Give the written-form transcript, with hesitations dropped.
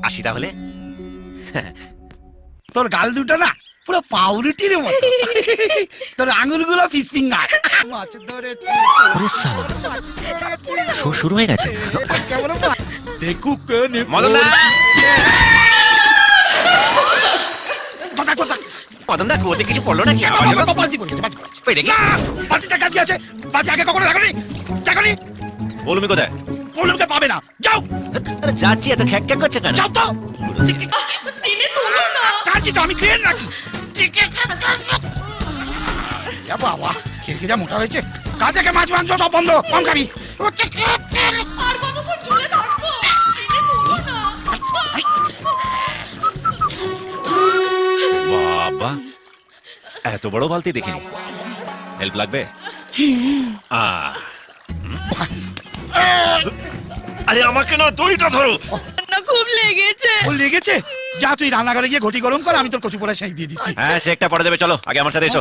আসি তাহলে। তোর গাল দুটো না পুরো পাউরুটির মতো, তোর আঙুলগুলো ফিশ ফিঙ্গার। মাছ ধরেছি, ওরে সালা, শো শুরু হয়ে গেছে। দেখুক মদন দা, কথা মদন দা কুয়োতে কিছু পড়লো নাকি? বালতি পড়েছে, বালতি পড়েছে। ওই দেখি। বালতিটা কাছে আছে, বালতি আগে কখনো লাগানি লাগানি। বলুমি কোথায়? পলুমকে পাবে না, যাও আরে যাচ্ছি, এত খ্যাক খ্যাক করছে কেন? যাও তো। কাঁদছি তো আমি, ক্লিয়ার নাকি? এ বাবা, খেয়ে যা মোটা হয়েছে। কাল থেকে মাছ মাংস সব বন্ধ, কম খাবি। আর কতক্ষণ ঝুলে থাকবো? টেনে তোলো না। বাবা, এত বড় বালতি দেখিনি। হেল্প লাগবে? আরে আমাকে না, দড়িটা ধরো। না, খুব লেগেছে। ও লেগেছে? যা তুই রান্নাঘরে গিয়ে ঘটি গরম কর, আমি তোর কচু পোড়া সেই দিয়ে দিচ্ছি। হ্যাঁ, সে একটা পড়ে দেবে। চলো আগে আমার সাথে এসো।